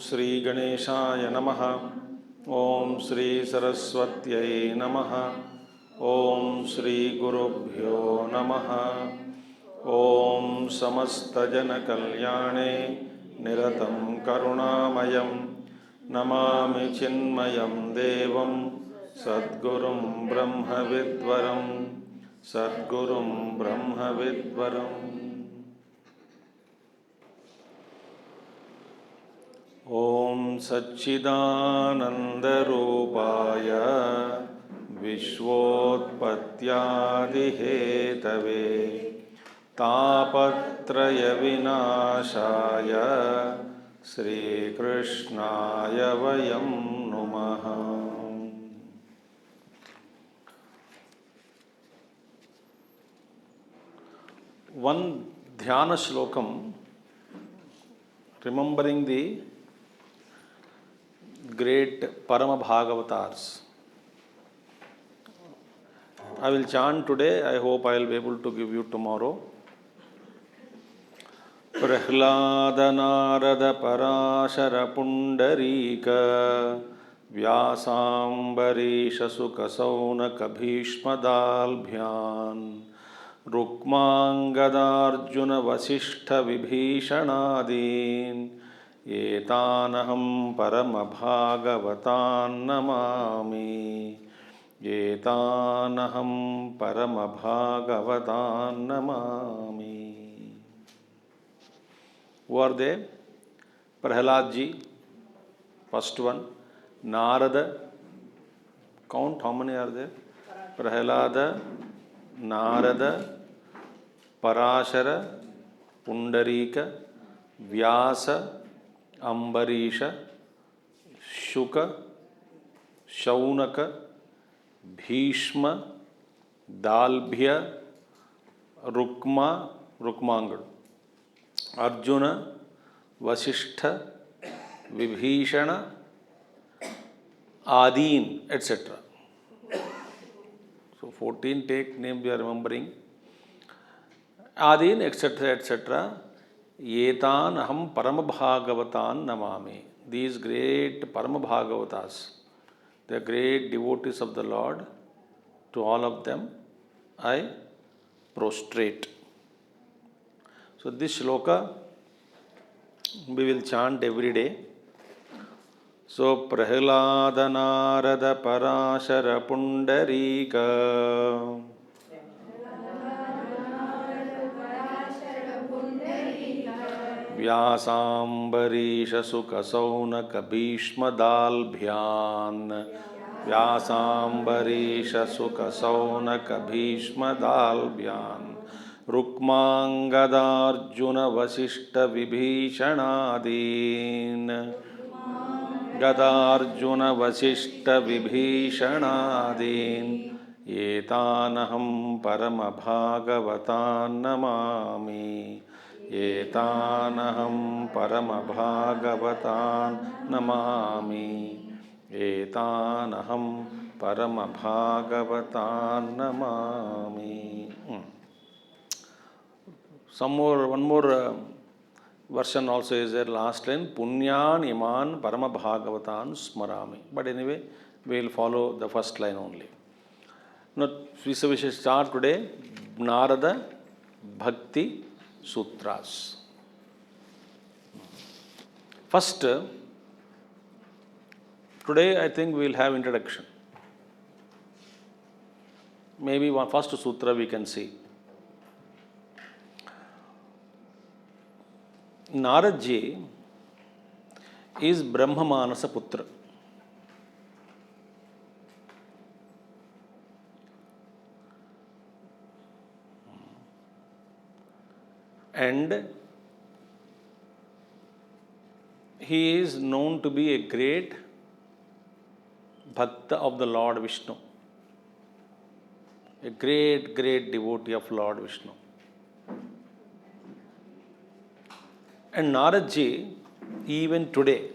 श्री गणेशाय नमः। ओम श्री सरस्वत्यै नमः। ओम श्री गुरुभ्यो नमः। ओम समस्तजनकल्याणे निरतं करुणामयं नमामि चिन्मयं देवं सद्गुरुं ब्रह्मविद्वरं सद्गुरुं ब्रह्मविद्वरम्। ओम सच्चिदानंदरूपाय विश्वोत्पत्त्यादिहेतवे तापत्रय विनाशाय श्रीकृष्णाय वयं नुमः। One dhyana shlokam remembering the great Parama Bhagavatars. I will chant today. I hope I will be able to give you tomorrow. Prahlada Narada Parashara Pundarika Vyasambarisha Sukha Saunaka Bhishma Dalbhyan Rukmangadarjuna Vasishtha Vibhishanadin एतानहं परमभागवतान् Namami. एतानहं परमभागवतान् Namami. Who are they? Prahlad ji, first one. Narada, count how many are there? Prahlada, Narada, Parashara, Pundarika, Vyasa, Ambarisha, Shuka, Shaunaka, Bhishma, Dalbhya, Rukmangad, Arjuna, Vasishtha, Vibhishana, Adin, etc. So 14 take names we are remembering. Adin, etc., etc. Etan aham paramabhagavatan namami. These great paramabhagavatas, they are great devotees of the Lord. To all of them I prostrate. So this shloka we will chant every day. So Prahlada Narada Parashara Pundarika Vyasambarisha Sukha Saunaka Bhishma Dalbhyan Vyasambarisha Sukha Saunaka Bhishma Dalbhyan Rukmangadarjuna Vasishtha Vibhishanadin Gadarjuna Vasishtha Vibhishanadin Etanaham Paramabhagavatan Namami. Etanaham Paramabhagavatan Namami. Etanaham Paramabhagavatan Namami. One more version also is there, last line, Punyan Iman Paramabhagavatan Smarami. But anyway, we will follow the first line only. Now, we shall start today Narada Bhakti Sutras. First, today I think we will have introduction. Maybe one first sutra we can see. Narad ji is Brahma Manasa Putra. and he is known to be a great Bhakta of the Lord Vishnu, a great, great devotee of Lord Vishnu. And Naradji, even today,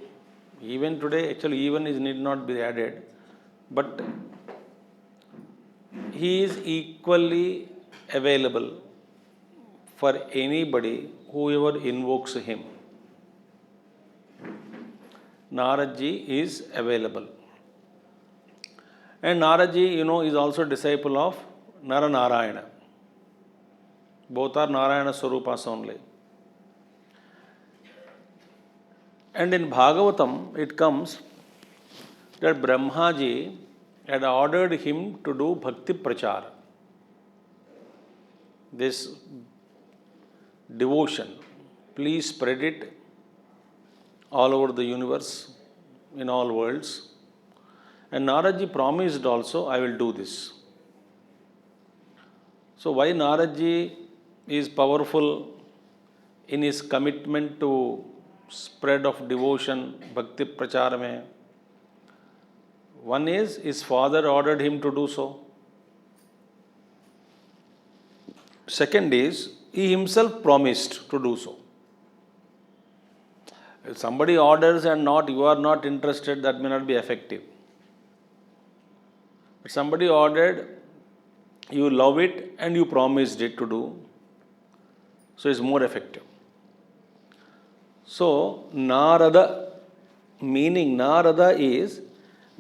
actually even is need not be added, but he is equally available for anybody, whoever invokes him. Naradji is available. And Naradji, is also disciple of Narayana. Both are Narayana Swarupas only. And in Bhagavatam, it comes that Brahmaji had ordered him to do Bhakti Prachar. This devotion, please spread it all over the universe, in all worlds. And Naradji promised also, I will do this. So why Naradji is powerful in his commitment to spread of devotion, Bhakti Prachar mein? One is, his father ordered him to do so. Second is, he himself promised to do so. If somebody orders and you are not interested, that may not be effective. But somebody ordered, you love it and you promised it to do, so it's more effective. So, Narada, meaning Narada is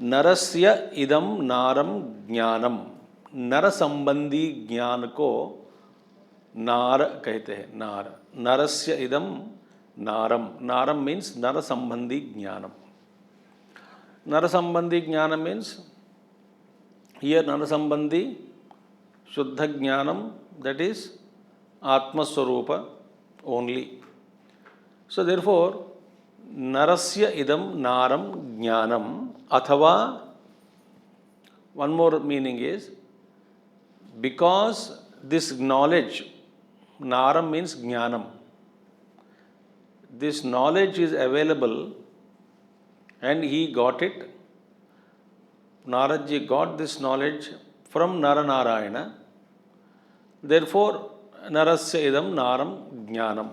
Narasya idam naram jnanam. Nara sambandhi jnana ko Nara कहते हैं, Nara. Narasya idam naram. Naram means Nara sambandhi jnanam. Nara sambandhi jnanam means, here Nara sambandhi Shuddha jnanam, that is Atma Swarupa only. So therefore, Narasya idam naram jnanam, athava, one more meaning is, because this knowledge, naram means jnanam, this knowledge is available and he got it. Naradji got this knowledge from Naranarayana. Therefore, Narasya idam naram jnanam.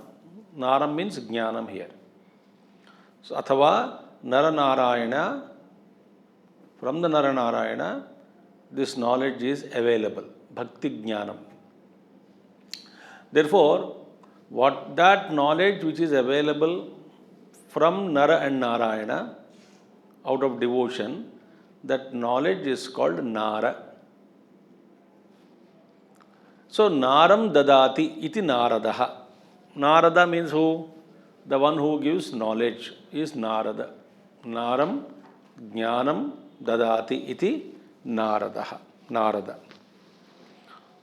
Naram means jnanam here. So, athava Naranarayana, from the Naranarayana, this knowledge is available. Bhakti jnanam. Therefore, what that knowledge which is available from Nara and Narayana, out of devotion, that knowledge is called Nara. So, Naram dadati iti Naradaha. Narada means who? The one who gives knowledge is Narada. Naram jnanam dadati iti Naradaha. Narada.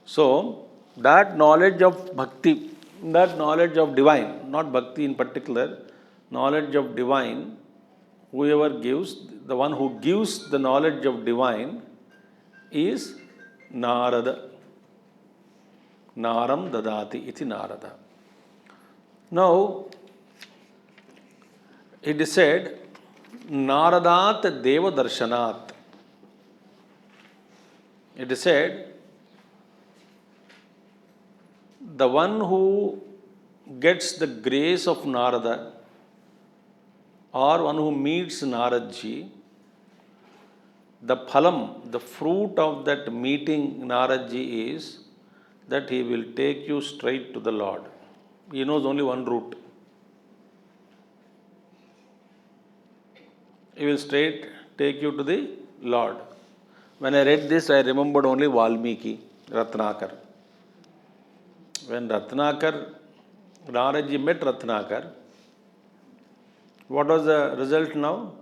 So, that knowledge of bhakti, that knowledge of divine, not bhakti in particular, knowledge of divine, whoever gives, the one who gives the knowledge of divine is Narada. Naram dadati iti Narada. Now, it is said, Naradat Deva Darshanat. It is said, the one who gets the grace of Narada, or one who meets Naradji, the phalam, the fruit of that meeting Naradji is that he will take you straight to the Lord. He knows only one route. He will straight take you to the Lord. When I read this, I remembered only Valmiki, Ratnakar. When Naradji met Ratnakar, what was the result now?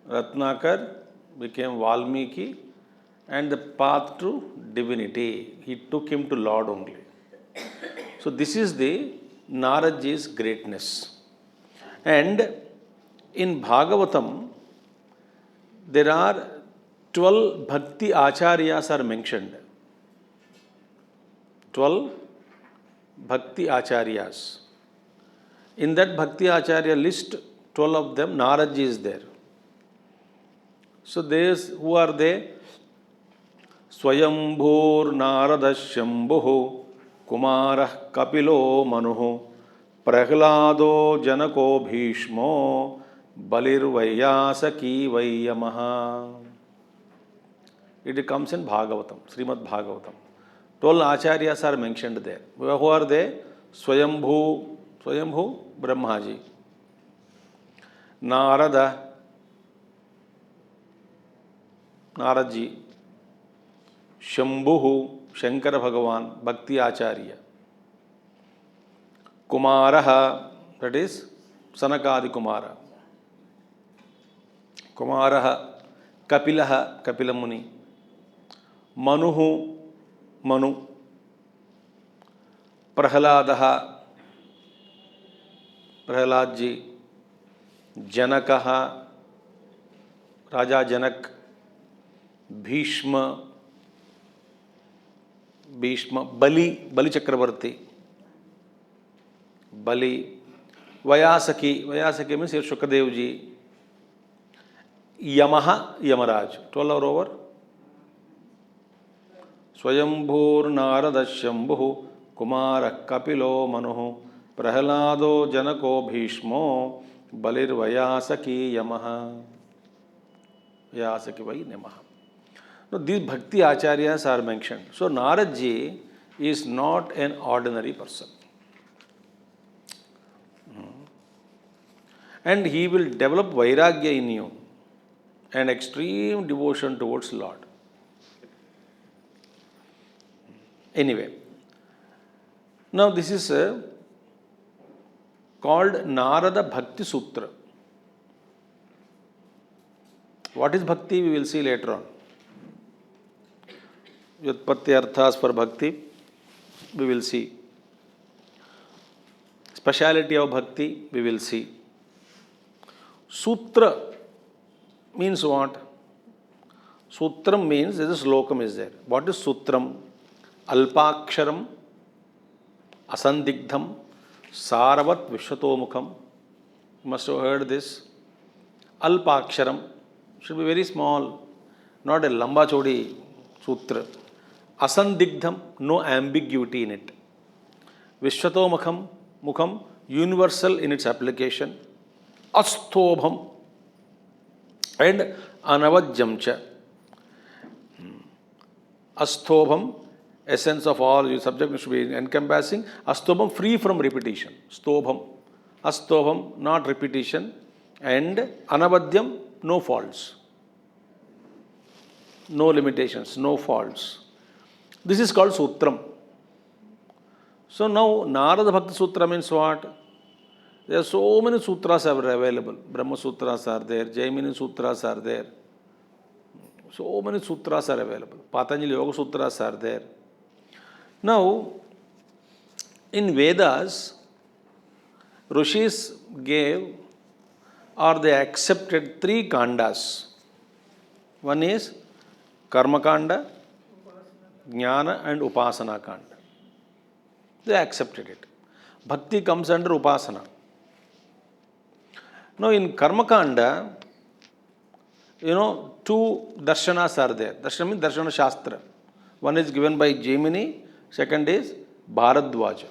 Ratnakar became Valmiki and the path to divinity. He took him to Lord only. So this is the Naradji's greatness. And in Bhagavatam, there are 12 Bhakti Acharyas are mentioned. 12 Bhakti Acharyas. In that Bhakti Acharya list, 12 of them, Naradji is there. So who are they? Swayambhur Narada Shambhu Kumarah Kapilo Manuhu Prahlado Janako Bhishmo Balirvayasaki Vayamaha. It comes in Bhagavatam, Srimad Bhagavatam. 12 Acharyas are mentioned there. Who are they? Swayambhu Brahmaji, Naradji, Shambhu, Shankara Bhagavan, Bhakti Acharya, Kumaraha, that is Sanakadi Kumara, Kapilaha, Kapila Muni, Manu, Prahladji, Janakaha, Raja Janak, Bhishma, Bali Chakravarti, Vayasaki means Shukadevji, Yamaraj, 12 are over. Swayambhur Narada Shambhu Kumara Kapilo Manuhu Prahlado Janako Bhishmo Balirvayasaki Yamaha Yasaki Vai Namaha. Now these Bhakti Acharyas are mentioned. So Naradji is not an ordinary person. And he will develop Vairagya in you and extreme devotion towards Lord. Anyway, now this is called Narada Bhakti Sutra. What is Bhakti? We will see later on. Vyutpatti Arthas for Bhakti, we will see. Speciality of Bhakti, we will see. Sutra means what? Sutram means there is a slokam is there. What is Sutram? Alpaksharam, Asandigdham, Saravat Vishwatomukham. You must have heard this. Alpaksharam should be very small, not a lamba chodi sutra. Asandigdham, no ambiguity in it. Vishwatomukham, mukham, universal in its application. Astobham and Anavajyamcha. Astobham, essence of all your subject should be encompassing. Astobham, free from repetition. Astobham, not repetition. And Anavadyam, no faults. No limitations, no faults. This is called Sutram. So now Narada Bhakti Sutra means what? There are so many sutras are available. Brahma Sutras are there, Jaimini Sutras are there. So many sutras are available. Patanjali Yoga Sutras are there. Now, in Vedas, Rishis gave or they accepted 3 kandas. One is Karma Kanda, Jnana and Upasana Kanda. They accepted it. Bhakti comes under Upasana. Now in Karma Kanda, 2 darshanas are there. Darshana means Darshana Shastra. One is given by Jaimini, second is Bharadwaja.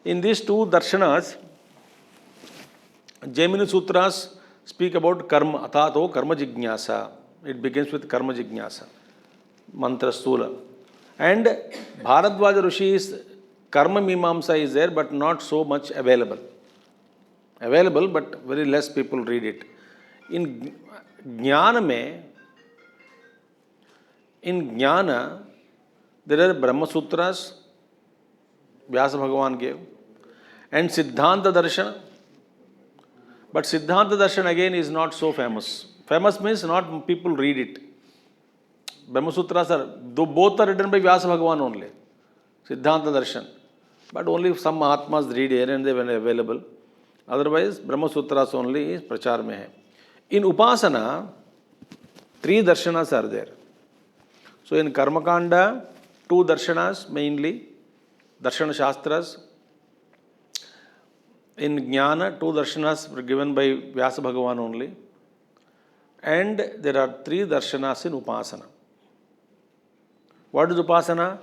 In these 2 darshanas, Jaimini Sutras speak about karma, atato karma jijnasa. It begins with karma jijnasa, mantra stula. And Bharadwaja Rishi's karma mimamsa is there, but not so much available. Available, but very less people read it. In Jnana, there are Brahma Sutras, Vyasa Bhagavan gave, and Siddhanta Darshana. But Siddhanta Darshan again is not so famous. Famous means not people read it. Brahma Sutras are, though both are written by Vyasa Bhagavan only. Siddhanta Darshan. But only some Mahatmas read here and they when available. Otherwise, Brahma Sutras only is prachar mein hai. In Upasana, 3 darshanas are there. So in Karmakanda, 2 darshanas mainly. Darshana Shastras. In Jnana, 2 darshanas were given by Vyasa Bhagavan only. And there are 3 darshanas in Upasana. What is Upasana?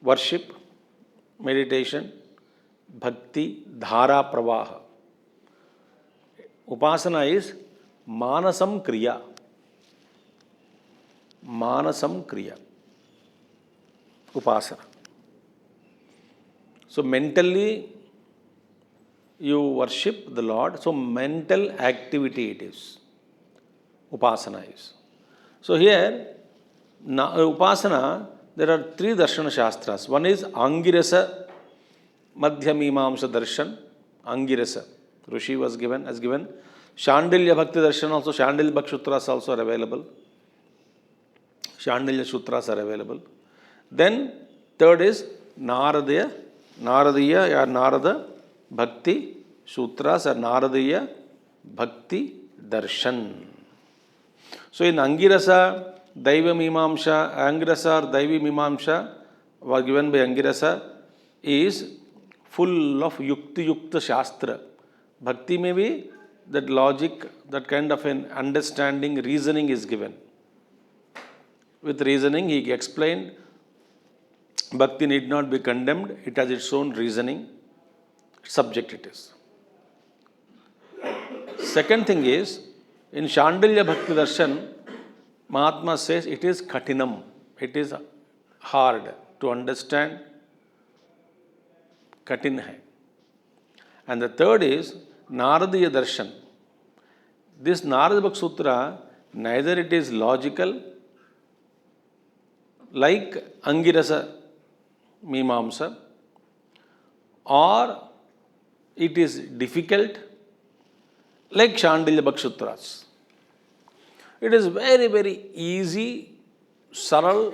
Worship, meditation, bhakti, dhara, pravaha. Upasana is manasam kriya. Manasam kriya. Upasana. So mentally you worship the Lord. So mental activity it is. Upasana is. So here, Upasana, there are 3 Darshana Shastras. One is Angirasa Madhyamimamsa Darshan. Angirasa. Rishi has given. Shandilya Bhakti Darshan also. Shandilya Bhakti Sutras also are available. Shandilya Sutras are available. Then, third is Naradiya or Narada Bhakti Sutras or Naradiya Bhakti Darshan. So in Angirasa, Daiva Mimamsha, Angirasa or Daivi Mimamsha was given by Angirasa is full of Yukta Shastra. Bhakti may be that logic, that kind of an understanding, reasoning is given. With reasoning, he explained, Bhakti need not be condemned, it has its own reasoning, subject it is. Second thing is, in Shandilya Bhakti Darshan, Mahatma says it is katinam, it is hard to understand, katin hai. And the third is Naradiya Darshan. This Narada Bhakti Sutra, neither it is logical, like Angirasa Mimamsa, or it is difficult, like Shandilya Bhakti Sutras. It is very, very easy, saral,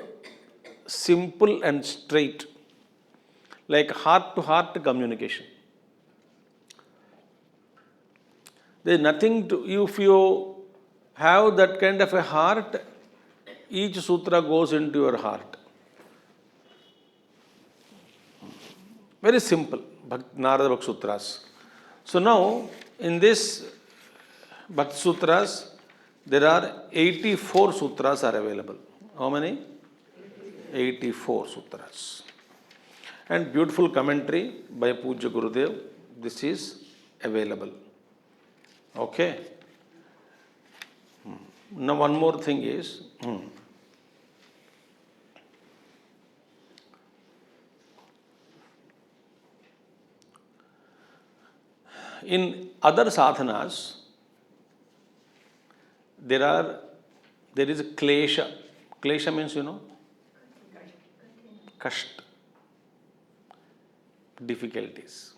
simple and straight, like heart-to-heart communication. There is nothing to, if you have that kind of a heart, each sutra goes into your heart. Very simple, Narada Bhakti Sutras. So now, in this Bhakti Sutras, there are 84 sutras are available. How many? 84 sutras. And beautiful commentary by Pujya Gurudev. This is available. Okay. Now one more thing is, in other sadhanas, there is a klesha. Klesha means, kashta, difficulties.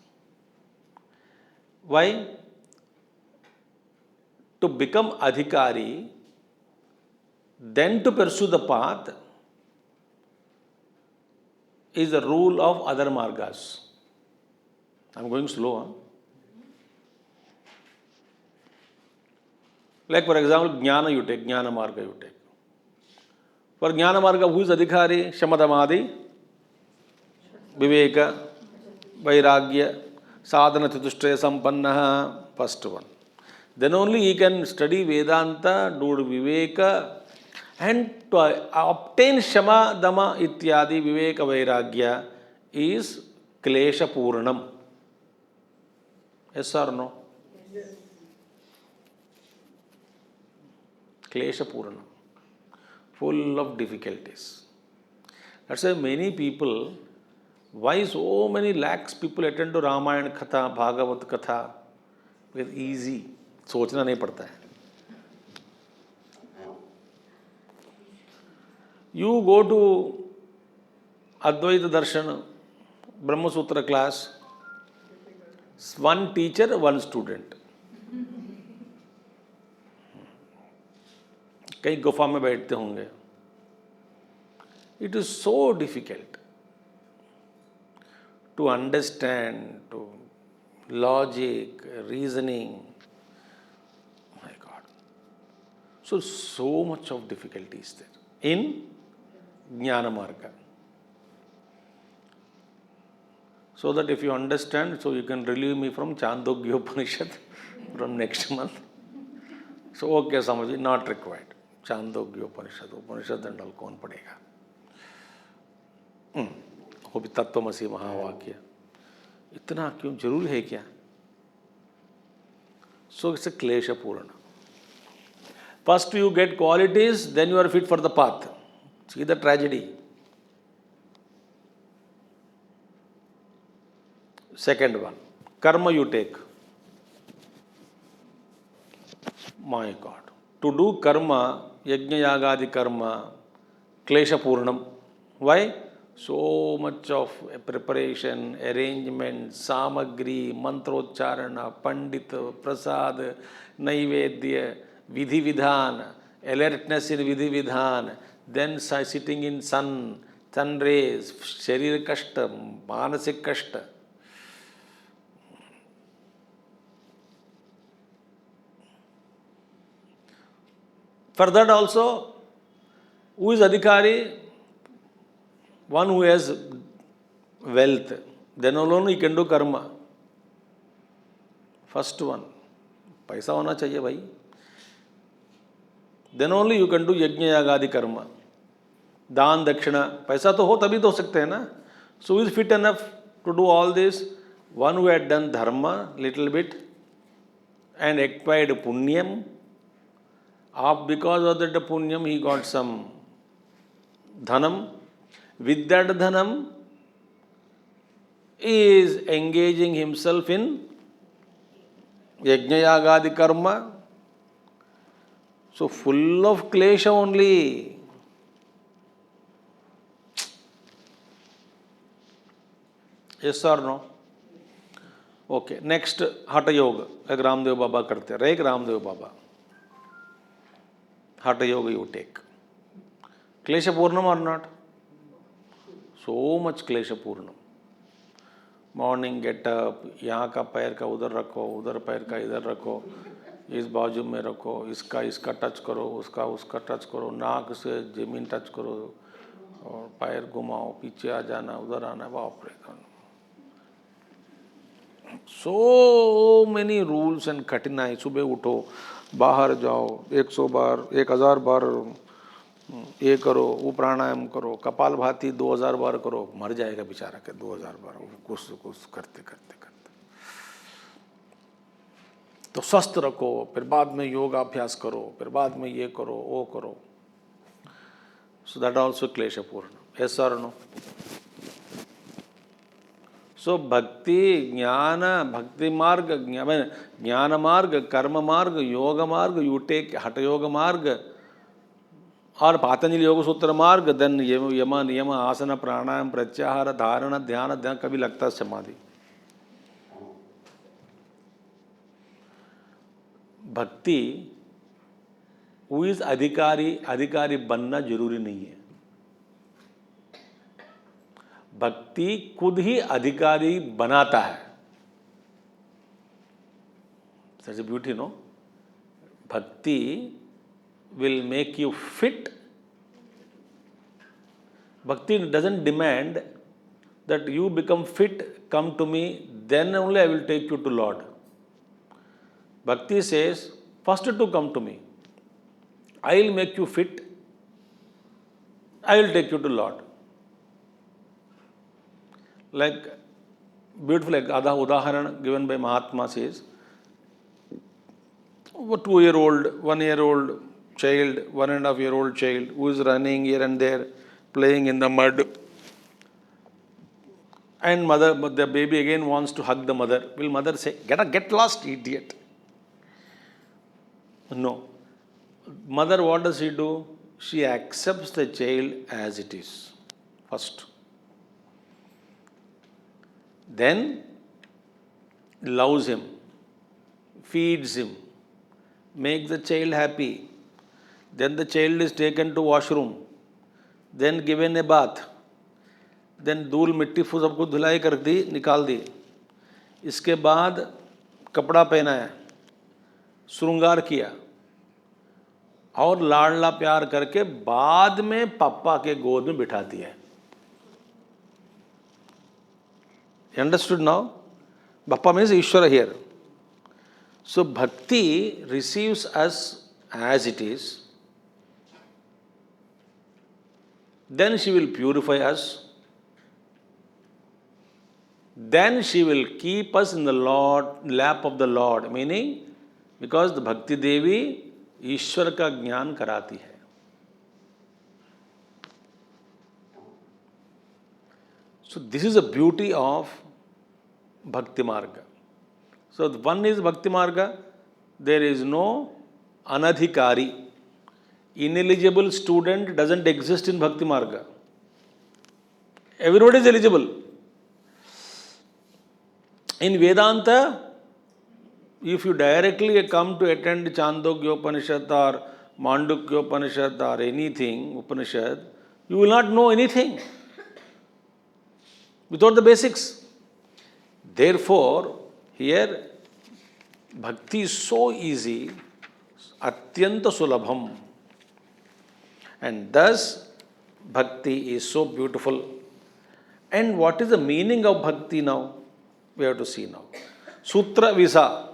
Why? To become adhikari, then to pursue the path, is the rule of other margas. I am going slow. Huh? Like for example, Jnana you take, Jnana Marga you take. For Jnana Marga, who is Adhikari? Shamadamadi, Viveka, Vairagya, Sadhana Chatushtaya Sampannaha, first one. Then only he can study Vedanta, do Viveka, and to obtain Shama, Dama, Ityadi, Viveka, Vairagya is Klesha Puranam. Yes or no? Klesha Puranam. Full of difficulties. That's why many people, why so many lakhs people attend to Ramayana Katha, Bhagavat Katha? It's easy. सोचना नहीं पड़ता है. You go to Advaita Darshan, Brahma Sutra class, one teacher, one student. कहीं गुफा में बैठते होंगे. It is so difficult to understand, to logic, reasoning. So much of difficulty is there in Jnana Marga. So that if you understand, so you can relieve me from Chandogya Upanishad from next month. So okay, Samaji, not required. Chandogya Upanishad and all कौन पढ़ेगा? वो भी तत्वमसि महावाक्य. इतना क्यों जरूर है क्या? So it's a klesha purana. First you get qualities, then you are fit for the path. See the tragedy. Second one, karma you take. My God. To do karma, yajna yagadi karma, klesha puranam. Why? So much of preparation, arrangement, samagri, mantrocharana, pandita, prasad, naivedya, vidhi vidhan, alertness in vidhi vidhan, then sitting in sun rays, sharir kashta, manasik kashta. For that also, who is adhikari? One who has wealth, then alone he can do karma. First one, paisa hona chahiye bhai. Then only you can do yajna yagadi karma. दान दक्षिणा पैसा तो हो तभी तो हो सकते हैं ना. So is fit enough to do all this? One who had done dharma little bit and acquired punyam. Because of that punyam he got some dhanam. With that dhanam he is engaging himself in yajna yagadi karma. So full of klesha only. Yes or no? Okay. Next, Hatha Yoga. Like Ramdev Baba karte. Like Ramdev Baba. Hatha Yoga you take. Klesha Purnam or not? So much Klesha Purnam. Morning get up, यहाँ का पैर का उधर रखो, उधर पैर का इधर रखो, इस बाजू में रखो, इसका टच करो, उसका टच करो, नाक से जमीन टच करो और पैर घुमाओ, पीछे आ जाना, उधर आना, बाप रे. So many rules and कठिनाई. सुबह उठो, बाहर जाओ, 100 बार, 1000 बार ये करो, वो प्राणायाम करो, कपाल भाती 2000 बार करो, मर जाएगा बेचारा के 2000 बार कुछ करते. तो स्वस्थ रखो, फिर बाद में योगा अभ्यास करो, फिर बाद में ये करो, वो करो. So that also klesha purna. Yes or no? So bhakti, jnana, bhakti marga, jnana marga, karma marga, yoga marga, you take hatha yoga marga or Patanjali Yoga Sutra marga, then yama, niyama, asana, pranayam, pratyahara, dharana, dhyana, kabhi lagta hai samadhi. Bhakti, who is adhikari बनना जरूरी नहीं है. भक्ति खुद ही अधिकारी बनाता है. Such a beauty, no? Bhakti will make you fit. Bhakti doesn't demand that you become fit, come to me, then only I will take you to Lord. Bhakti says, first to come to me. I will make you fit. I will take you to Lord. Like beautiful udaharan given by Mahatma says, a 2-year-old, 1-year-old child, 1.5-year-old child who is running here and there, playing in the mud, and the baby again wants to hug the mother. Will mother say, get lost, idiot? No. Mother, what does she do? She accepts the child as it is first. Then loves him, feeds him, makes the child happy. Then the child is taken to washroom, then given a bath, then धूल मिट्टी फूस सबको धुलाई कर दी, निकाल दी. इसके बाद कपड़ा पहनाया, श्रृंगार किया, और लाडला प्यार करके बाद में पापा के गोद में बिठाती है. You understood now? Bappa means Ishvara here. So bhakti receives us as it is. Then she will purify us. Then she will keep us in the lap of the Lord. Meaning, because the Bhakti Devi ईश्वर का ज्ञान कराती है. So this is the beauty of Bhakti Marga. So one is Bhakti Marga, there is no anadhikari. Ineligible student doesn't exist in Bhakti Marga. Everybody is eligible. In Vedanta, if you directly come to attend Chandogya Upanishad or Mandukya Upanishad or anything, Upanishad, you will not know anything without the basics. Therefore, here, bhakti is so easy, atyanta sulabham. And thus, bhakti is so beautiful. And what is the meaning of bhakti now? We have to see now. Sutra Visa.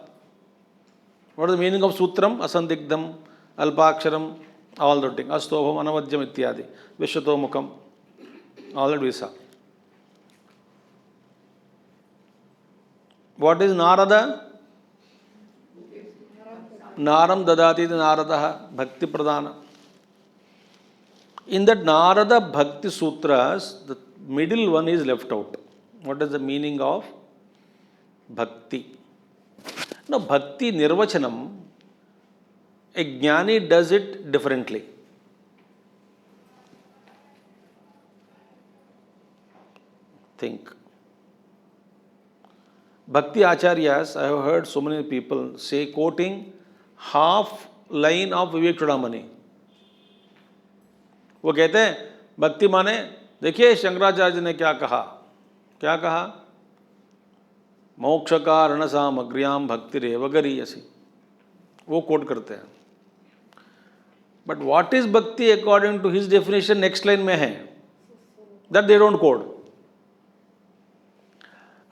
What is the meaning of Sutram? Asandigdham, Alpaksharam, all the things. Astobham, Anavajyam ityadi. Vishwatomukam. All that Visa. What is Narada? Naram dadati Naradaha, Bhakti Pradana. In that Narada Bhakti Sutras, the middle one is left out. What is the meaning of Bhakti? Now, Bhakti Nirvachanam, a Jnani does it differently. Think. Bhakti Acharyas, I have heard so many people say, quoting half line of Vivek Chudamani. वो कहते हैं भक्ति माने देखिए शंकराचार्य ने क्या कहा मोक्ष कारण सामग्र्याम भक्ति रेव गरीयसी, वो कोट करते हैं. But what is bhakti according to his definition next line में है, that they don't code.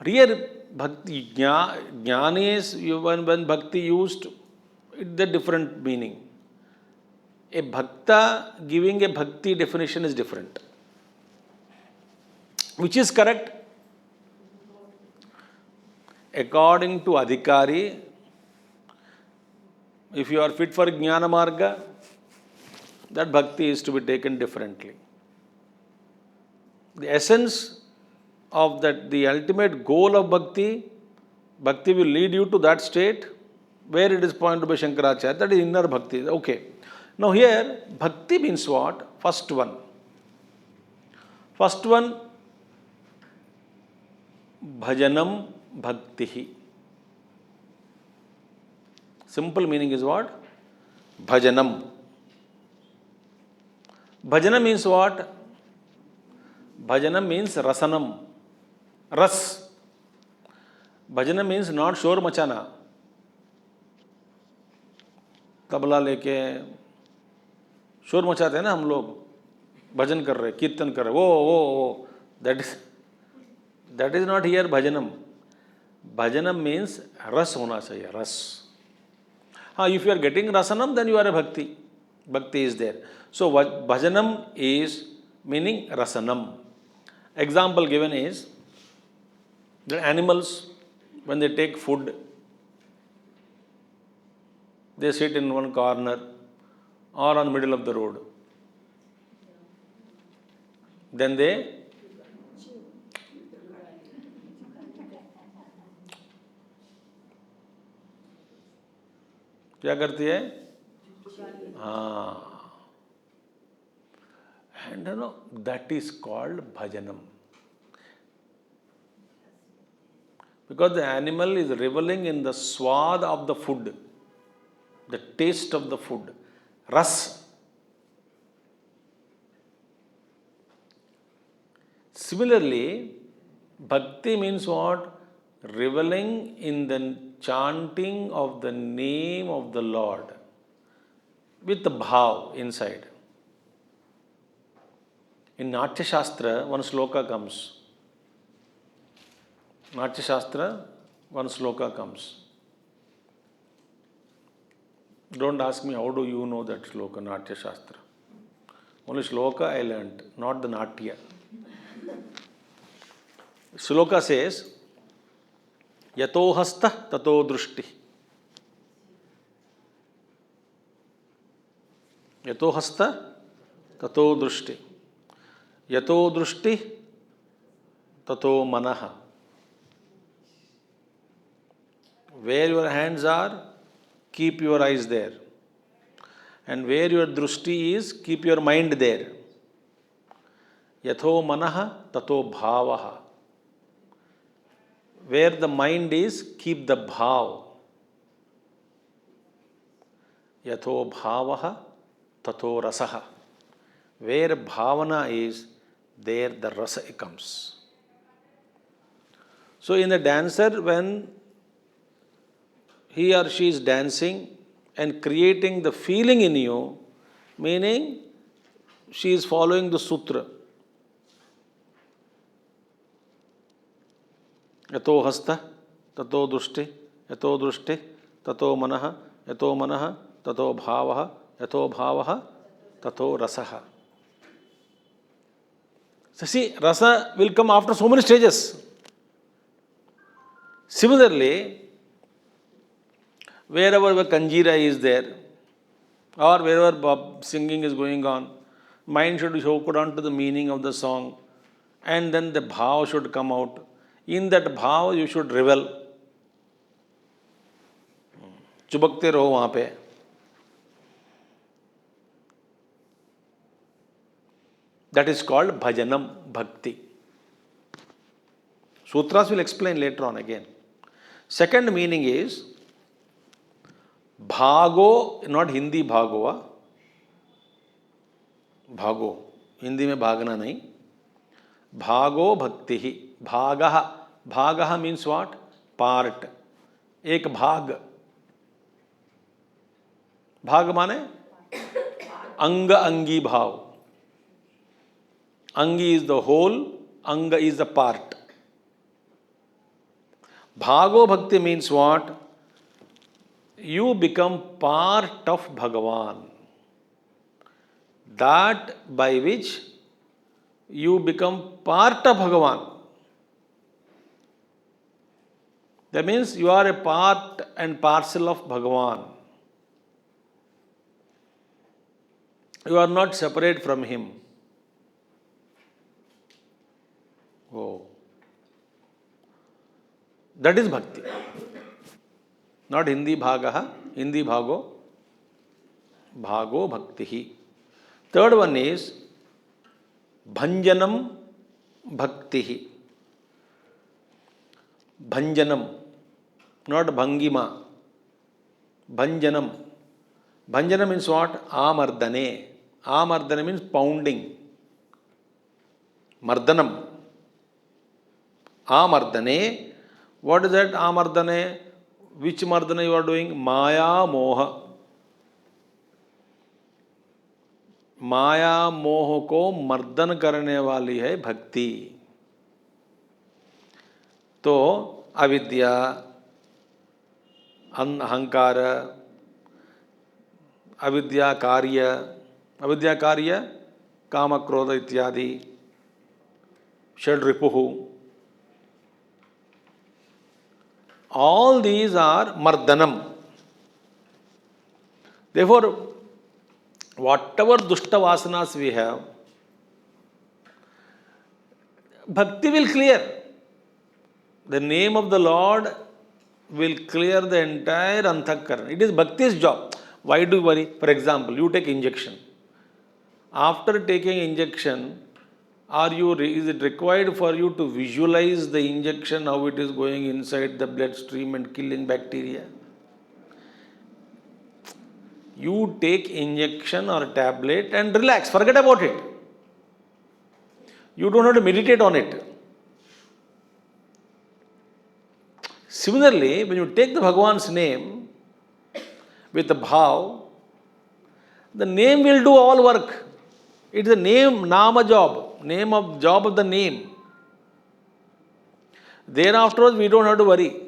Real bhakti gyan is when bhakti used it the different meaning. A bhakta giving a bhakti definition is different. Which is correct? According to Adhikari, if you are fit for Jnana Marga, that bhakti is to be taken differently. The essence of that, the ultimate goal of bhakti will lead you to that state where it is pointed by Shankaracharya, that is inner bhakti. Okay. Now here, bhakti means what? First one, bhajanam bhaktihi. Simple meaning is what? Bhajanam. Bhajanam means what? Bhajanam means rasanam. Ras. Bhajanam means not shor machana. Tabla लेके शोर मचाते हैं ना हम लोग, भजन कर रहे, कीर्तन कर रहे, वो that is not here bhajanam. Bhajanam means ras होना चाहिए, रस. हाँ, if you are getting rasanam then you are a bhakti. Bhakti is there. So bhajanam is meaning rasanam. Example given is the animals, when they take food, they sit in one corner or on the middle of the road. Then they क्या करती है? हाँ. And that is called bhajanam. Because the animal is reveling in the swad of the food, the taste of the food, ras. Similarly, bhakti means what? Reveling in the chanting of the name of the Lord. with the bhav inside. In Natya Shastra, one sloka comes. Natya Shastra, one sloka comes. Don't ask me how do you know that sloka, Natya Shastra. Only sloka I learnt, not the Natya. Sloka says, Yato hasta tato drushti. Yato hasta tato drushti. Yato drushti tato manaha. Where your hands are, keep your eyes there. And where your drushti is, keep your mind there. Yatho manaha tato bhavaha. Where the mind is, keep the bhav. Yatho bhavaha tato rasaha. Where bhavana is, there the rasa comes. So in the dancer, when he or she is dancing and creating the feeling in you, meaning she is following the sutra. Yato hasta, tato drushti, yato drushti, tato manaha, yato manaha, tato bhavaha, yato bhavaha, tato rasaha. So see, rasa will come after so many stages. Similarly, wherever the kanjira is there, or wherever singing is going on, mind should focus on to the meaning of the song, and then the bhav should come out. In that bhav, you should revel. चुबकते रहो वहाँ पे. That is called bhajanam, bhakti. Sutras will explain later on again. Second meaning is भागो, not Hindi भागो, भागो, हिंदी में भागना नहीं. भागो भक्ति ही. भागः, भागः means what? Part. एक भाग. भाग माने अंग अंगी भाव. Angi is the whole, anga is the part. Bhago bhakti means what? You become part of Bhagavan. That by which you become part of Bhagavan. That means you are a part and parcel of Bhagavan. You are not separate from him. Oh. That is bhakti. Not Hindi bhagaha, Hindi bhago. Bhago bhakti hi. Third one is bhanjanam bhakti hi. Bhanjanam, not bhangima. Bhanjanam. Bhanjanam means what? Amardane. Amardane means pounding. Mardanam. Amardane. What is that Amardane? Which Mardana you are doing? Maya Moha. माया मोह को मर्दन करने वाली है भक्ति. तो अविद्या, अहंकार, अविद्या कार्य काम क्रोध इत्यादि षड रिपुः. All these are mardanam. Therefore, whatever dushta vasanas we have, bhakti will clear. The name of the Lord will clear the entire anthakarana. It is bhakti's job. Why do you worry? For example, you take injection. After taking injection, is it required for you to visualize the injection, how it is going inside the bloodstream and killing bacteria? You take injection or tablet and relax, forget about it. You don't have to meditate on it. Similarly, when you take the Bhagavan's name with the bhav, The name will do all work. It is a name, nama job, name of job of the name. Thereafter, we don't have to worry.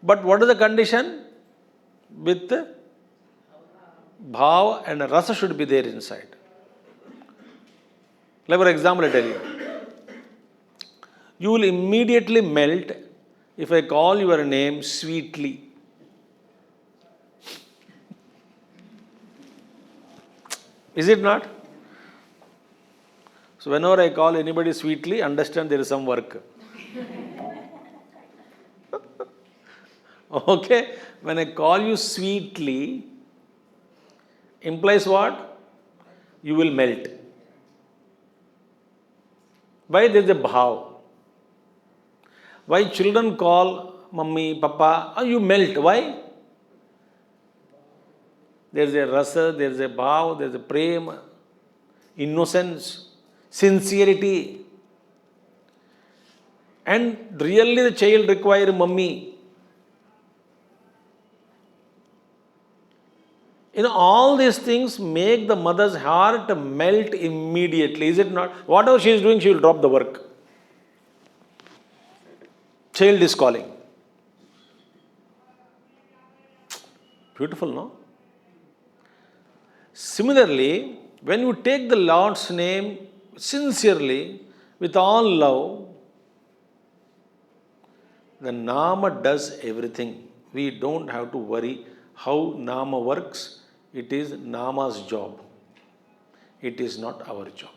But what is the condition? With bhav and rasa should be there inside. Like for example, I tell you, you will immediately melt if I call your name sweetly. Is it not? So whenever I call anybody sweetly, understand there is some work. Okay? When I call you sweetly, implies what? You will melt. Why? There is a bhav. Why children call mummy, papa, you melt. Why? There is a rasa, there is a bhav, there is a prema, innocence, sincerity. And really the child requires mummy. All these things make the mother's heart melt immediately. Is it not? Whatever she is doing, she will drop the work. Child is calling. Beautiful, no? Similarly, when you take the Lord's name sincerely, with all love, the Nama does everything. We don't have to worry how Nama works. It is Nama's job. It is not our job.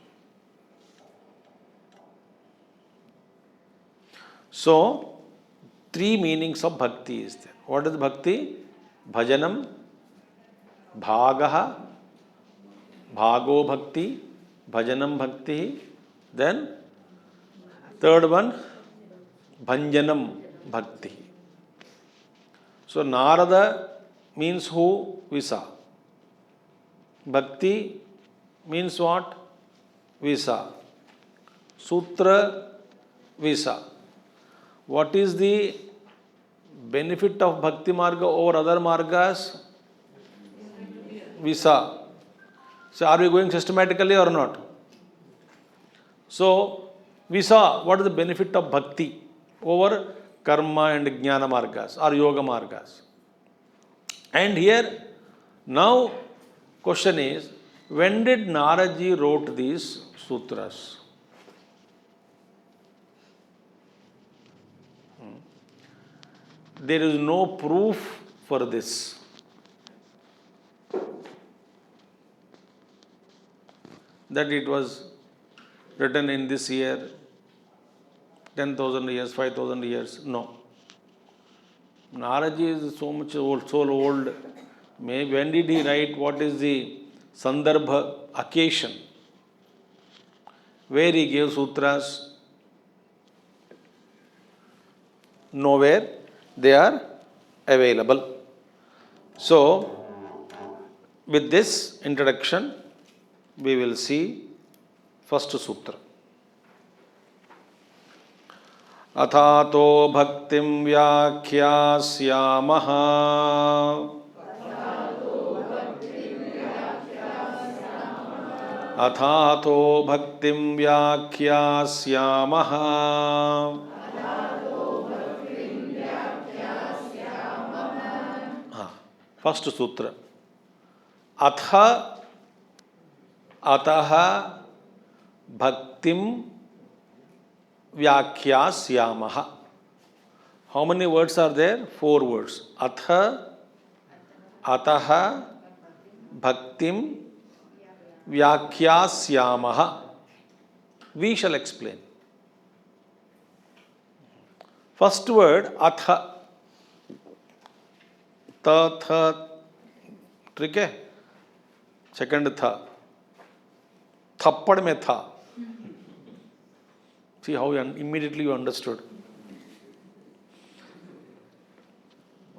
So, three meanings of bhakti is there. What is bhakti? Bhajanam, bhagaha, bhago bhakti, bhajanam bhakti. Then, third one, bhanjanam bhakti. So, Narada means who? Visa. Bhakti means what? Visa. Sutra, Visa. What is the benefit of Bhakti Marga over other Margas? Visa. So, are we going systematically or not? So, Visa, what is the benefit of Bhakti over Karma and Jnana Margas or Yoga Margas? And here, now, question is, when did Naraji wrote these sutras? There is no proof for this. That it was written in this year, 10,000 years, 5,000 years. No. Naraji is so much old, so old. Maybe when did he write? What is the Sandarbha occasion? Where he gave sutras? Nowhere they are available. So, with this introduction, we will see first sutra. Athato bhaktim vyakhyasyaamaha. Athato bhaktim vyakhyasyaamaha. First sutra. Atha ataha bhaktim vyakhyasyaamaha. How many words are there? 4 words. Atha ataha bhaktim vyakhyasyaamaha. We shall explain. First word, atha. Ta, tha, ठीक है. Second tha. Thappad mein tha. See how immediately you understood.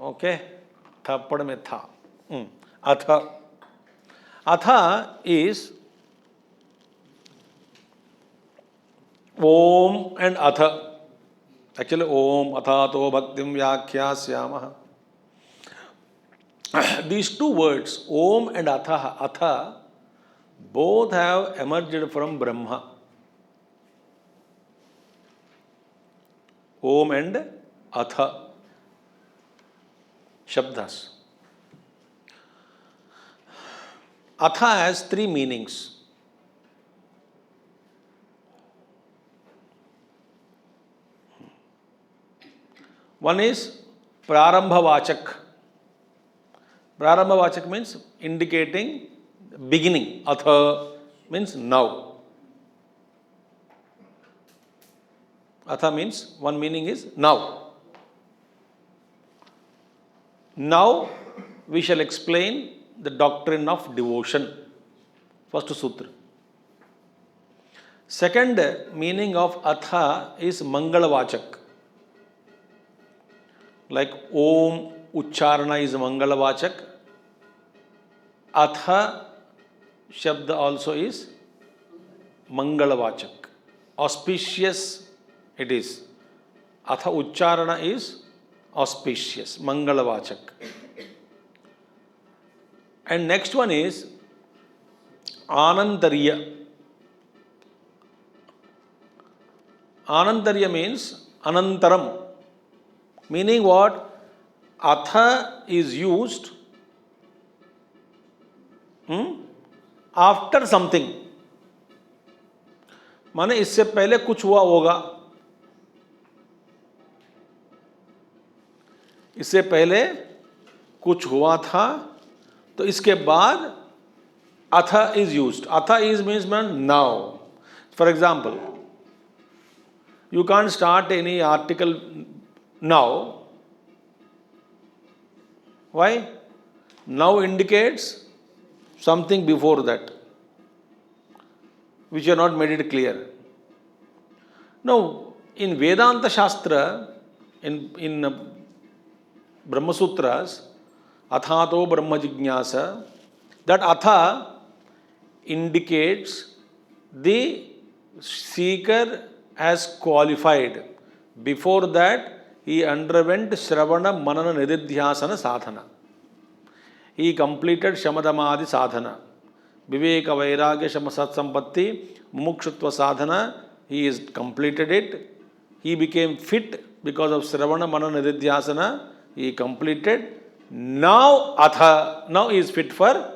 Okay. Thappad mein tha. Atha. Atha is Om and Atha. Actually, Om, Athato, Bhaktim, Vyakhyasyaamaha. These two words, Om and Atha, both have emerged from Brahma. Om and Atha Shabdas. Atha has three meanings. One is Prarambhavachak. Prarambhavachak means indicating beginning. Atha means now. Atha means one meaning is now. Now we shall explain the doctrine of devotion. First sutra. Second meaning of Atha is Mangalavachak. Like Om Ucharana is Mangalavachak. Atha Shabda also is Mangalavachak. Auspicious it is. Atha Ucharana is auspicious, Mangalavachak. And next one is Anantarya. Anantarya means Anantaram. Meaning what? Atha is used after something. माने इससे पहले कुछ हुआ होगा. इससे पहले कुछ हुआ था तो इसके बाद atha is used. Atha is means now. For example, you can't start any article now. Why? Now indicates something before that, which you have not made it clear. Now, in Vedanta Shastra, in Brahma Sutras, Athato Brahma Jignasa, that Atha indicates the seeker has qualified. Before that, he underwent Shravana Manana Nididhyasana Sadhana. He completed Shamadamadi Sadhana. Viveka Vairagya Shamasat Sampatti Mumukshutva Sadhana. He has completed it. He became fit because of Shravana Manana Nididhyasana. He completed. Now Atha, now he is fit for.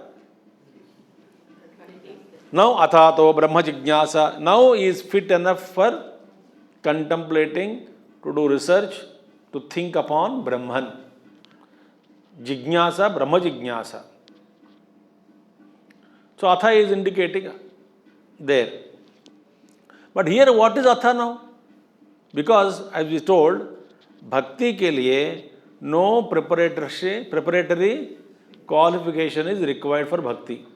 Now Athato Brahma Jignasa. Now he is fit enough for contemplating, to do research, to think upon Brahman. Jignasa, Brahma Jignasa. So Atha is indicating there. But here what is Atha now? Because as we told, Bhakti ke liye no preparatory qualification is required for Bhakti.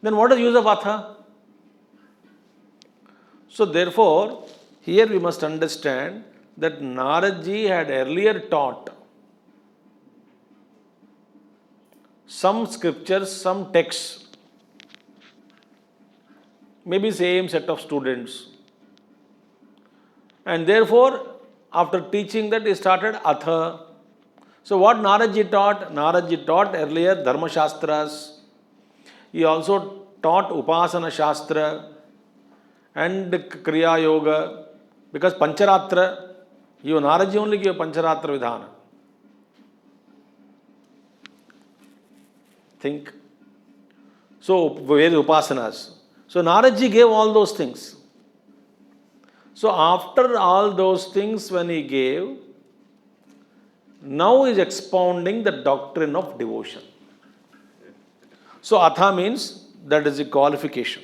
Then what is the use of Atha? So therefore, here we must understand that Naradji had earlier taught some scriptures, some texts, maybe same set of students. And therefore, after teaching that, he started Atha. So what Naradji taught? Naradji taught earlier Dharma Shastras. He also taught Upasana Shastra and Kriya Yoga. Because Pancharatra, Naradji only gave Pancharatra Vidhana. Think. So, where Upasanas. So, Naradji gave all those things. So, after all those things when he gave, now he is expounding the doctrine of devotion. So, Atha means that is a qualification.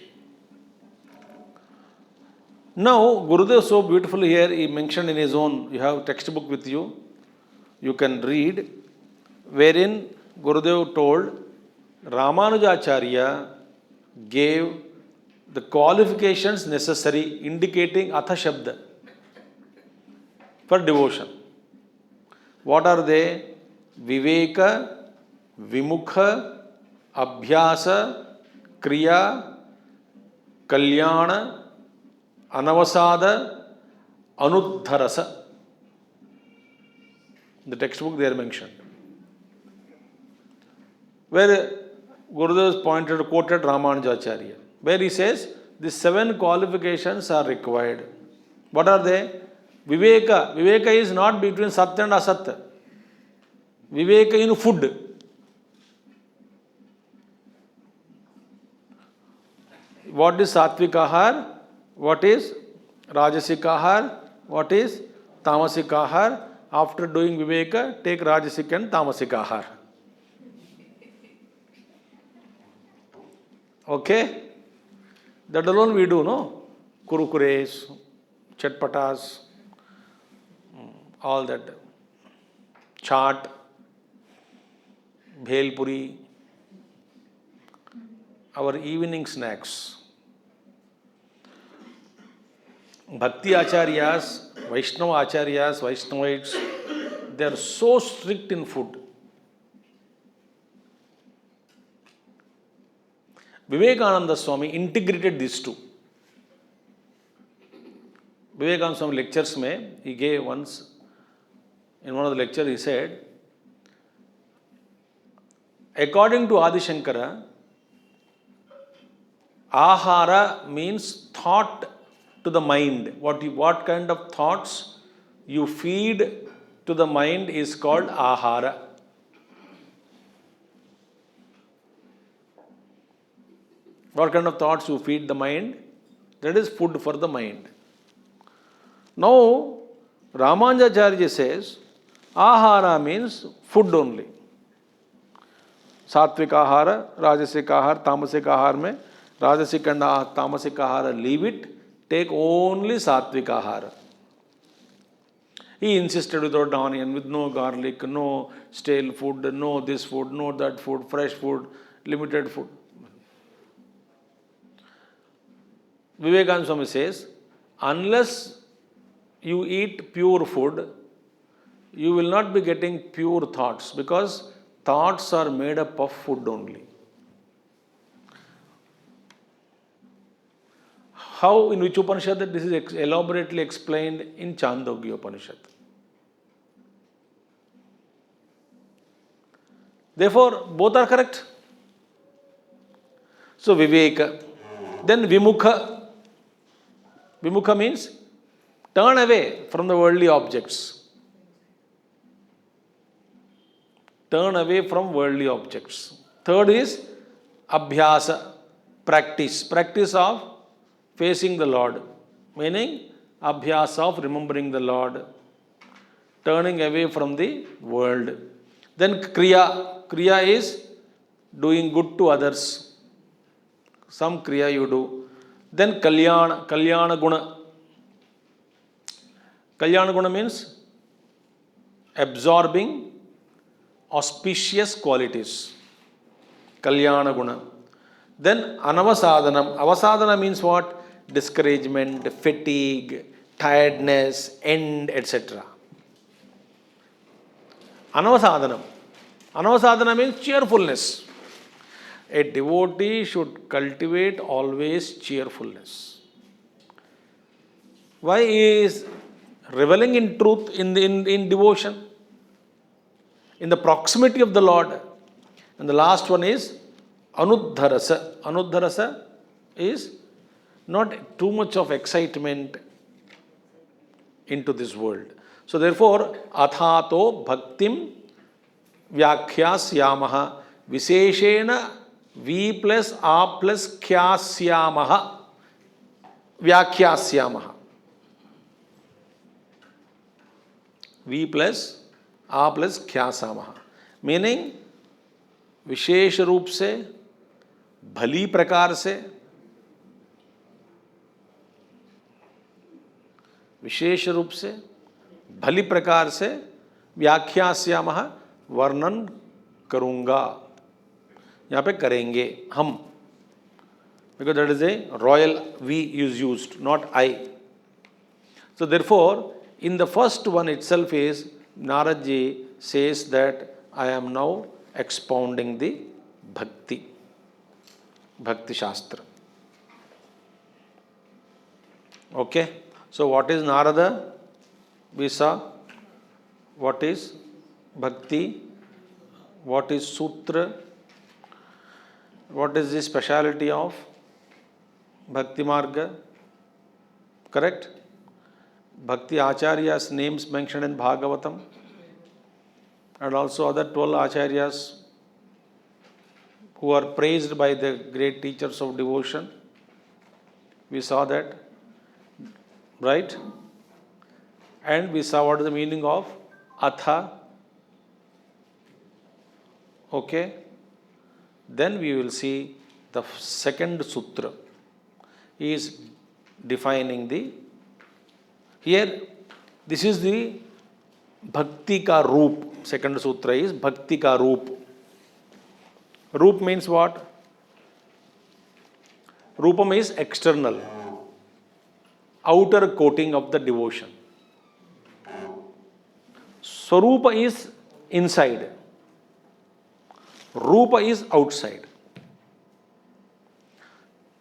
Now, Gurudev so beautifully here, he mentioned in his own, you have textbook with you, you can read, wherein Gurudev told Ramanujacharya gave the qualifications necessary indicating Atha Shabda for devotion. What are they? Viveka, Vimukha, Abhyasa, Kriya, Kalyana, Anavasada, Anudharasa. The textbook they are mentioned. where Gurudev quoted Ramanujacharya, where he says, the 7 qualifications are required. What are they? Viveka. Viveka is not between Sat and Asat. Viveka in food. What is Satvik Ahar? What is Rajasik Ahar? What is Tamasik Ahar? After doing Viveka, take Rajasik and Tamasik Ahar. Okay? That alone we do, no? Kurukures, Chatpatas, all that. Chaat, Bhel Puri, our evening snacks. Bhakti Acharyas, Vaishnava Acharyas, Vaishnavites, they are so strict in food. Vivekananda Swami integrated these two. Vivekananda Swami lectures he gave once, in one of the lectures he said, according to Adi Shankara, ahara means thought to the mind. What kind of thoughts you feed to the mind is called ahara. What kind of thoughts you feed the mind? That is food for the mind. Now, Ramanujacharya says, ahara means food only. Satvik ahara, Rajasik ahara, Tamasik ahara mein, Rajasik and Tamasik ahara leave it, take only Satvik ahara. He insisted without onion, with no garlic, no stale food, no this food, no that food, fresh food, limited food. Vivekananda Swami says, unless you eat pure food, you will not be getting pure thoughts, because thoughts are made up of food only. How, in which Upanishad? This is elaborately explained in Chandogya Upanishad. Therefore, both are correct. So, Viveka. Then Vimukha. Vimukha means turn away from the worldly objects. Turn away from worldly objects. Third is Abhyasa, practice. Practice of facing the Lord. Meaning Abhyasa of remembering the Lord. Turning away from the world. Then Kriya. Kriya is doing good to others. Some Kriya you do. Then Kalyana. Kalyana Guna. Kalyana Guna means absorbing auspicious qualities. Kalyana Guna. Then Anavasadhanam. Avasadhana means what? Discouragement, fatigue, tiredness, end, etc. Anavasadhanam. Anavasadhana means cheerfulness. A devotee should cultivate always cheerfulness. Why? He is reveling in truth, in devotion, in the proximity of the Lord. And the last one is Anudharasa. Anudharasa is not too much of excitement into this world. So therefore, Athato Bhaktim Vyakhyasyaamaha Viseshena V plus A plus Khyasyaamaha Vyakhyasyaamaha. V plus A plus Khyasyaamaha. Meaning, विशेष रूप से, भली प्रकार से, विशेष रूप से, भली प्रकार से व्याख्यास्यामः वर्णन करूँगा. यहाँ पे करेंगे हम, because that is a royal we is used, not I. So therefore, in the first one itself is, Naradji says that I am now expounding the Bhakti Shastra. Okay, so what is Narada? We saw what is Bhakti, what is Sutra, What is the speciality of Bhakti Marga? Correct? Bhakti Acharya's names mentioned in Bhagavatam, and also other 12 Acharyas who are praised by the great teachers of devotion. We saw that, right? And we saw what is the meaning of Atha. Okay? Then we will see the second sutra. He is defining the, here, this is the Bhakti ka Roop. Second sutra is Bhakti ka Roop. Roop means what? Roopam is external, outer coating of the devotion. Swarupa is inside. Rupa is outside.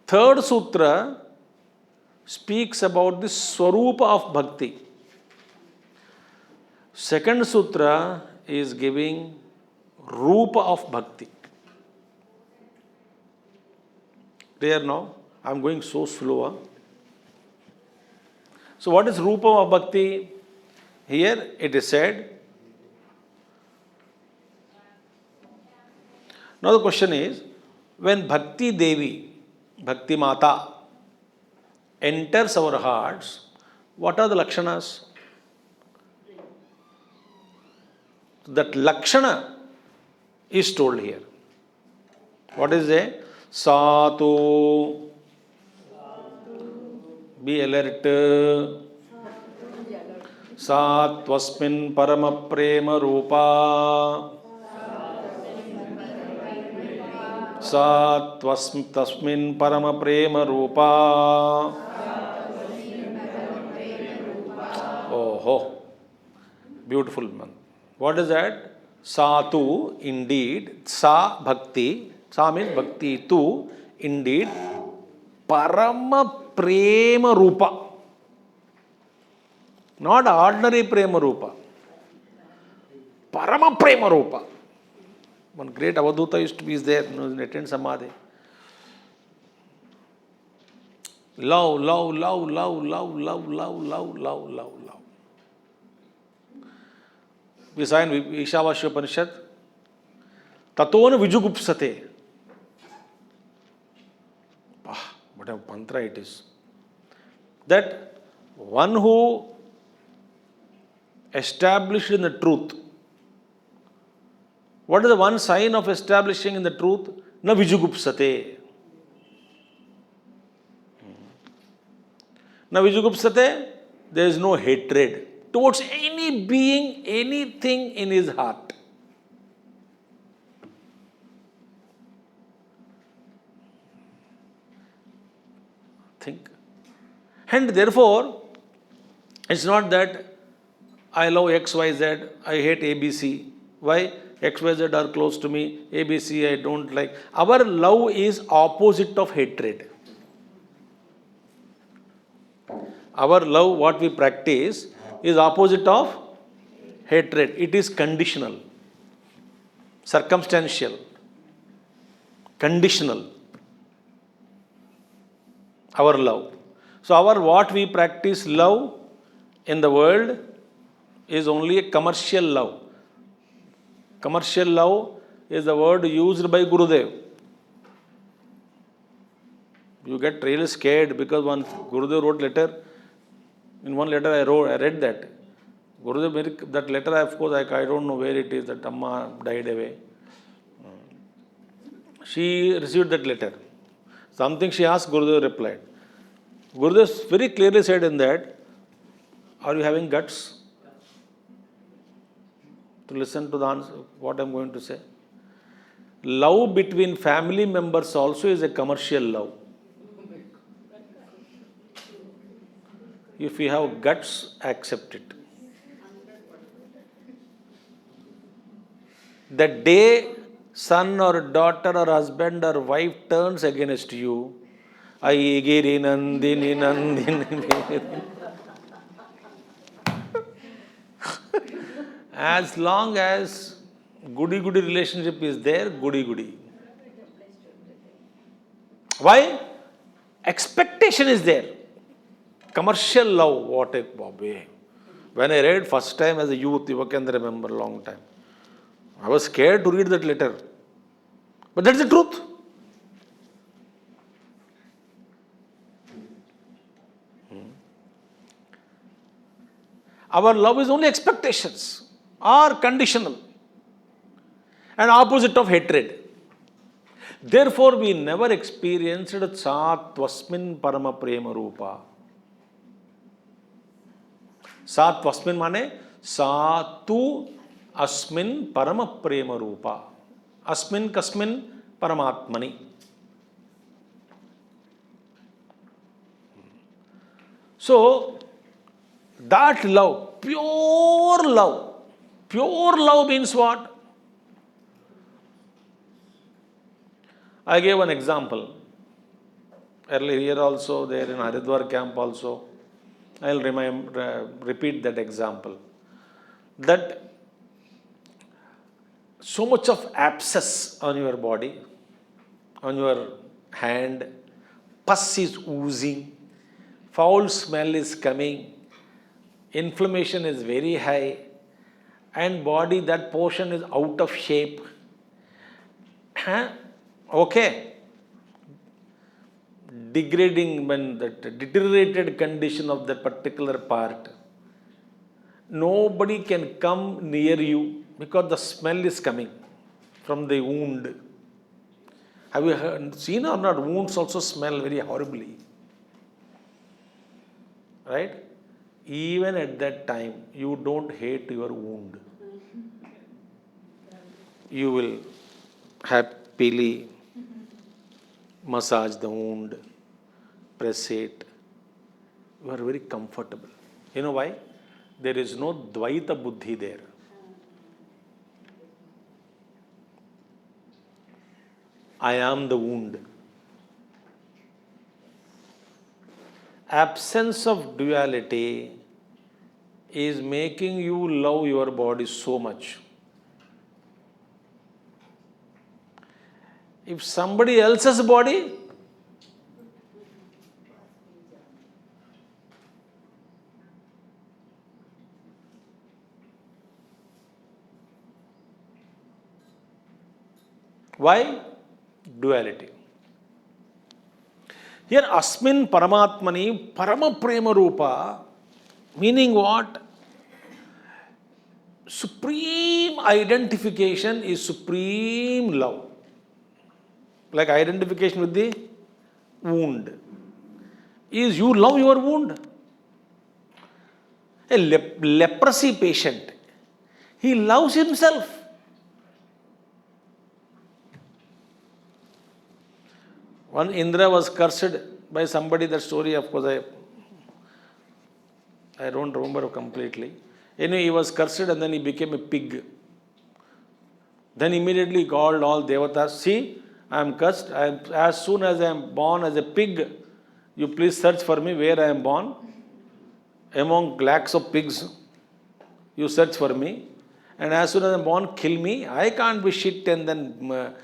Third sutra speaks about the Swarupa of Bhakti. Second sutra is giving Rupa of Bhakti. Clear now? I am going so slow. Huh? So what is Rupa of Bhakti? Here it is said. Now the question is, when Bhakti Devi, Bhakti Mata enters our hearts, what are the Lakshanas? That Lakshana is told here. What is it? Satu, be alert. Satvasmin parama prema rupa. Satvasmin parama prema rupa. Oh, beautiful man. What is that? Satu, indeed. Sa, bhakti. Sa means bhakti. Tu, indeed. Parama prema rupa. Not ordinary prema rupa. Parama prema rupa. One great Avadhuta used to be there in attend Samadhi. Love, love, love, love, love, love, love, love, love, love, love. We saw in Ishavasya Upanishad, Tatona Vijugupsate. What a mantra it is. That one who established in the truth. What is the one sign of establishing in the truth? Na Vijugupsate. Na Vijugupsate, there is no hatred towards any being, anything in his heart. Think. And therefore, it's not that I love XYZ, I hate ABC. Why? XYZ are close to me, ABC I don't like. Our love is opposite of hatred. Our love, what we practice, is opposite of hatred. It is conditional, circumstantial, conditional. Our love. So our what we practice love in the world is only a commercial love. Commercial love is the word used by Gurudev. You get really scared because one Gurudev wrote letter. In one letter I read that. Gurudev, that letter of course I don't know where it is, that Amma died away. She received that letter. Something she asked, Gurudev replied. Gurudev very clearly said in that, are you having guts to listen to the answer, what I am going to say? Love between family members also is a commercial love. If you have guts, accept it. The day son or daughter or husband or wife turns against you, Ai Giri Nandini Nandini. As long as goody relationship is there, goody. Why? Expectation is there. Commercial love, what a way. When I read first time as a youth, you can remember long time. I was scared to read that letter. But that's the truth. Our love is only expectations or conditional and opposite of hatred. Therefore, we never experienced Satvasmin Parama Prema Rupa. Satvasmin mane Satu Asmin Parama Prema Rupa. Asmin Kasmin Paramatmani. So, that love, pure love means what? I gave an example. Earlier here also, there in Haridwar camp also, I will repeat that example. That so much of abscess on your body, on your hand, pus is oozing, foul smell is coming, inflammation is very high, and body, that portion is out of shape. Okay. Degrading, when that deteriorated condition of that particular part, nobody can come near you because the smell is coming from the wound. Have you seen or not? Wounds also smell very horribly. Right? Even at that time, you don't hate your wound. You will happily massage the wound, press it. You are very comfortable. You know why? There is no Dvaita Buddhi there. I am the wound. Absence of duality is making you love your body so much. If somebody else's body, why? Duality. Here, Asmin Paramatmani, Parama Prema Rupa, meaning what? Supreme identification is supreme love. Like identification with the wound. Is you love your wound. A leprosy patient, he loves himself. One Indra was cursed by somebody, that story of course I don't remember completely. Anyway, he was cursed and then he became a pig. Then immediately called all devatas, see, I am cursed. As soon as I am born as a pig, you please search for me where I am born. Among lakhs of pigs, you search for me. And as soon as I am born, kill me. I can't be shit and then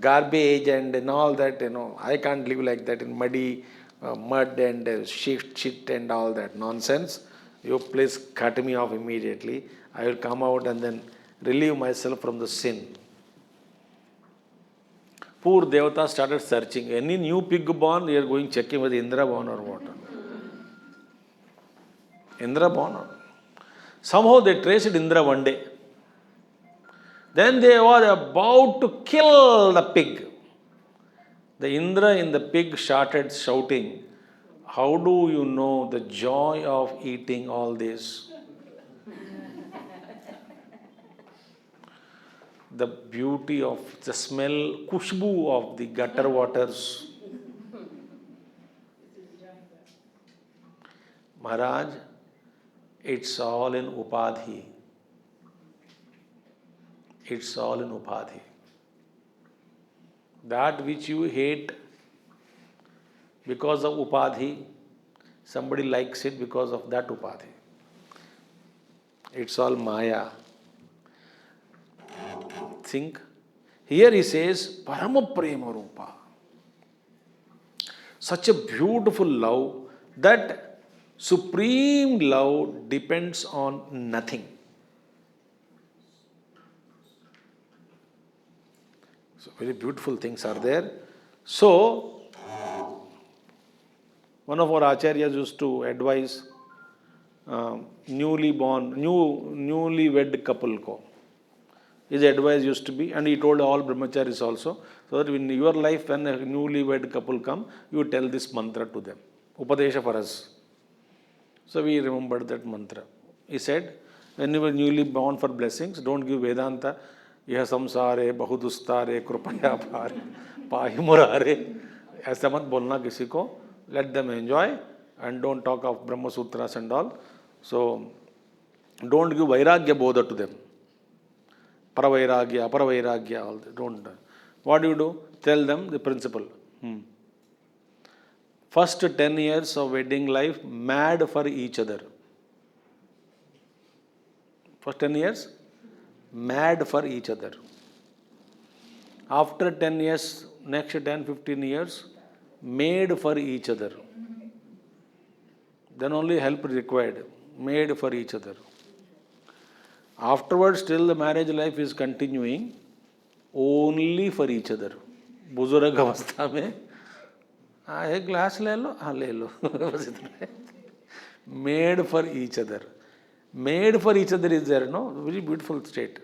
garbage and all that, I can't live like that in muddy mud and shit and all that nonsense. You please cut me off immediately. I will come out and then relieve myself from the sin. Poor Devata started searching. Any new pig born, you are going checking whether Indra born or what. Indra born or somehow they traced Indra one day. Then they were about to kill the pig. The Indra in the pig started shouting, how do you know the joy of eating all this? The beauty of the smell, kushbu of the gutter waters. Maharaj, it's all in upadhi. It's all in upadhi. That which you hate because of upadhi, somebody likes it because of that upadhi. It's all maya. Think. Here he says, Parama Prema Rupa. such a beautiful love, that supreme love depends on nothing. So very beautiful things are there. So one of our acharyas used to advise newly-wed couple ko. His advice used to be, and he told all brahmacharis also, so that in your life, when a newly-wed couple come, you tell this mantra to them. Upadesha for us. So we remembered that mantra. He said, when you were newly born for blessings, don't give Vedanta, यह संसारे बहुदुस्तारे कृपया पाहि मुरारे. ऐसा मत बोलना किसी को. Let them enjoy and don't talk of Brahma Sutras and all. So don't give Vairagya Bodha to them. Paravairagya, Aparavairagya, all that. Don't. What do? Tell them the principle. First 10 years of wedding life, mad for each other. First 10 years, mad for each other. After 10 years, next 10, 15 years, made for each other. Then only help required. Made for each other. Afterwards, still the marriage life is continuing only for each other. बुजुर्ग अवस्था में एक glass ले लो, हाँ ले लो. Made for each other. Made for each other is there, no? Very beautiful state.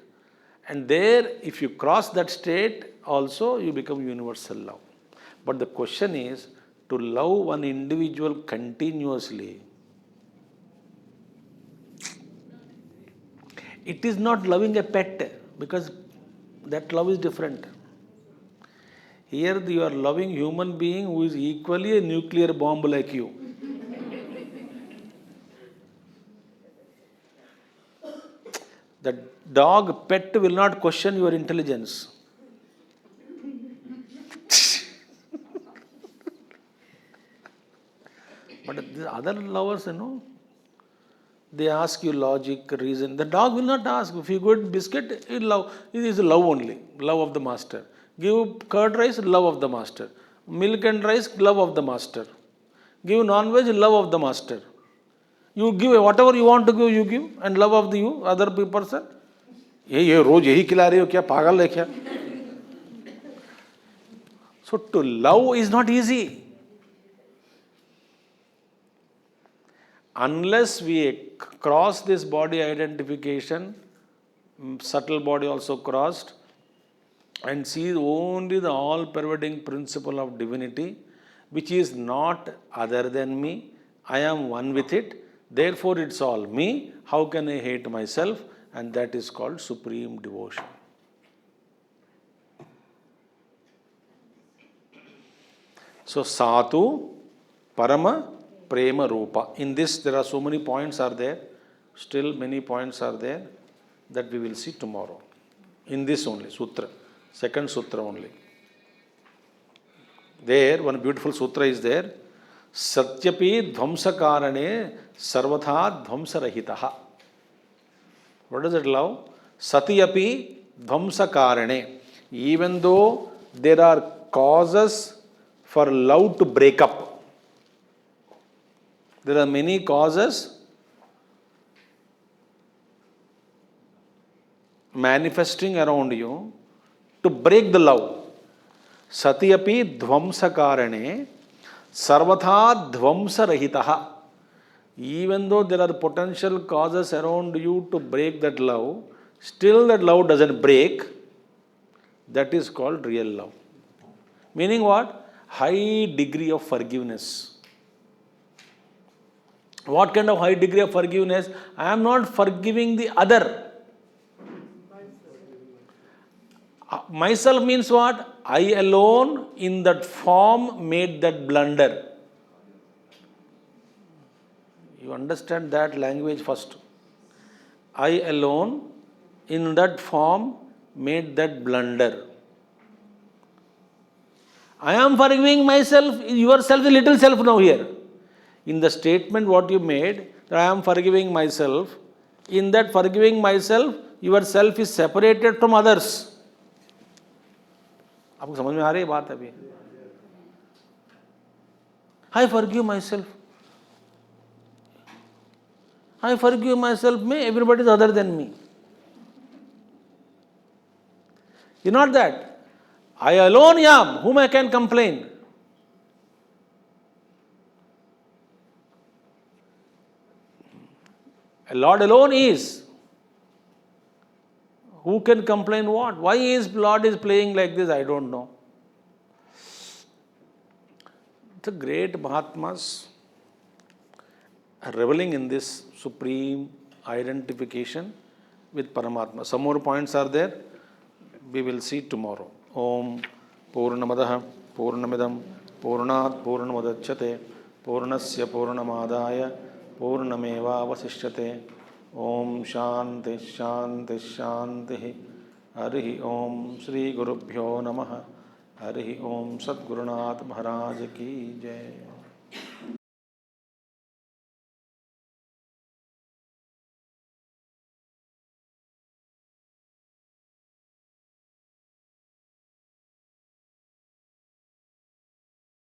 And there, if you cross that state, also you become universal love. But the question is, to love one individual continuously, it is not loving a pet, because that love is different. Here you are loving human being who is equally a nuclear bomb like you. The dog pet will not question your intelligence. But the other lovers, they ask you logic, reason. The dog will not ask. If you give biscuit, it is love only, love of the master. Give curd rice, love of the master. Milk and rice, love of the master. Give non-veg, love of the master. You give whatever you want to give, you give, and love of the other person. ये रोज यही खिला रहे हो क्या, पागल है क्या? So to love is not easy. Unless we cross this body identification, subtle body also crossed, and see only the all-pervading principle of divinity, which is not other than me. I am one with it. Therefore, it's all me. How can I hate myself? And that is called supreme devotion. So, Satu Parama Prema Rupa. In this, there are so many points are there. Still many points are there that we will see tomorrow. In this only, Sutra. Second Sutra only. There, one beautiful Sutra is there. Satyapi Dvamsakarane Sarvatha Dvamsarahitaha. What does it love? Satyapi Dvamsakarane. Even though there are causes for love to break up, there are many causes manifesting around you to break the love. Satyapi Dvamsakarane Sarvatha Dvamsarahitaha. Even though there are potential causes around you to break that love, still that love doesn't break. That is called real love. Meaning what? High degree of forgiveness. What kind of high degree of forgiveness? I am not forgiving the other. Myself means what? I alone in that form made that blunder. You understand that language first. I alone in that form made that blunder. I am forgiving myself, yourself, the little self now here. In the statement what you made, that I am forgiving myself, in that forgiving myself, yourself is separated from others. आपको समझ में आ रही है बात अभी? I forgive myself. I forgive myself, everybody is other than me. You're not that. I alone am, whom I can complain. Lord alone is. Who can complain what? Why is Lord is playing like this? I don't know. The great Mahatmas are reveling in this supreme identification with Paramatma. Some more points are there. We will see tomorrow. Om Purnamadaha Purnamidam Purnat Purnamudachyate Purnasya Purnamadaya Purnameva Vasishyate. Om Shanti Shanti Shanti. Harihi Om Shri Gurubhyo Namaha. Harihi Om Sadgurunath Maharaj Ki Jai.